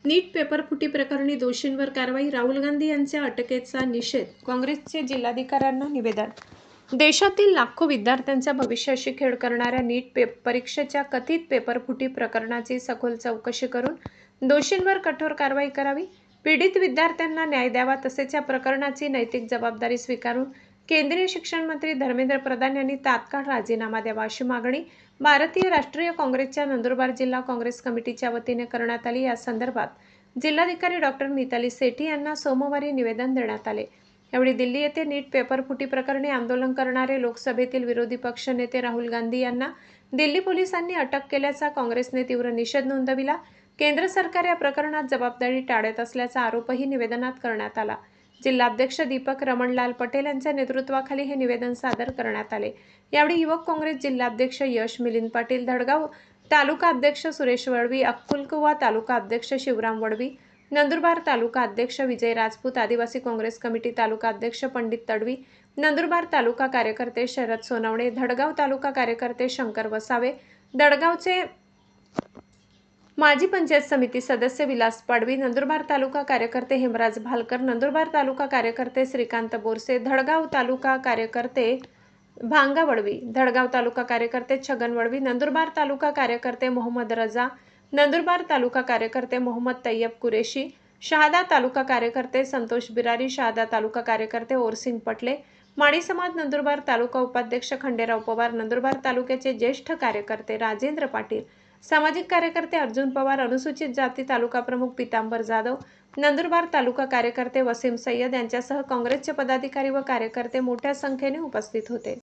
नीट पेपरफुटी प्रकरणी दोषींवर कारवाई, राहुल गांधी यांच्या अटकेचा निषेध, काँग्रेसचे जिल्हाधिकाऱ्यांना निवेदन. देशातील लाखो विद्यार्थ्यांच्या भविष्याशी खेळ करणाऱ्या नीट परीक्षेच्या कथित पेपरफुटी प्रकरणाची सखोल चौकशी करून दोषींवर कठोर कारवाई करावी, पीडित विद्यार्थ्यांना न्याय द्यावा, तसेच या प्रकरणाची नैतिक जबाबदारी स्वीकारून केंद्रीय शिक्षण मंत्री धर्मेंद्र प्रधान यांनी तात्काळ राजीनामा द्यावा, अशी मागणी भारतीय राष्ट्रीय काँग्रेसच्या नंदुरबार जिल्हा काँग्रेस कमिटीच्या वतीने करण्यात आली. या संदर्भात जिल्हाधिकारी डॉ. मिताली सेठी यांना सोमवारी निवेदन देण्यात आले. यावेळी दिल्ली येथे नीट पेपरफुटी प्रकरणी आंदोलन करणारे लोकसभेतील विरोधी पक्ष नेते राहुल गांधी यांना दिल्ली पोलिसांनी अटक केल्याचा काँग्रेसने तीव्र निषेध नोंदविला. केंद्र सरकार या प्रकरणात जबाबदारी टाळत असल्याचा आरोपही निवेदनात करण्यात आला. जिल्हाध्यक्ष दीपक रमणलाल पटेल यांच्या नेतृत्वाखाली हे निवेदन सादर करण्यात आले. यावेळी युवक काँग्रेस जिल्हाध्यक्ष यश मिलिंद पाटील, धडगाव तालुका अध्यक्ष सुरेश वळवी, अक्कलकुवा तालुका अध्यक्ष शिवराम वळवी, नंदुरबार तालुका अध्यक्ष विजय राजपूत, आदिवासी काँग्रेस कमिटी तालुका अध्यक्ष पंडित तडवी, नंदुरबार तालुका कार्यकर्ते शरद सोनवणे, धडगाव तालुका कार्यकर्ते शंकर वसावे, दडगावचे माजी पंचायत समिती सदस्य विलास पाडवी, नंदुरबार तालुका कार्यकर्ते हेमराज भालकर, नंदुरबार तालुका कार्यकर्ते श्रीकांत बोरसे, धडगाव तालुका कार्यकर्ते भांगा वळवी, धडगाव तालुका कार्यकर्ते छगन वळवी, नंदुरबार तालुका कार्यकर्ते मोहम्मद रजा, नंदुरबार तालुका कार्यकर्ते मोहम्मद तैयब कुरेशी, शहादा तालुका कार्यकर्ते संतोष बिरारी, शहादा तालुका कार्यकर्ते ओरसिंग पटले, माडी समाज नंदुरबार तालुका उपाध्यक्ष खंडेराव पवार, नंदुरबार तालुक्याचे ज्येष्ठ कार्यकर्ते राजेंद्र पाटील, सामाजिक कार्यकर्ते अर्जुन पवार, अनुसूचित जाती तालुका प्रमुख पीतांबर जाधव, नंदुरबार तालुका कार्यकर्ते वसीम सय्यद यांच्यासह काँग्रेसचे पदाधिकारी व कार्यकर्ते मोठ्या संख्येने उपस्थित होते.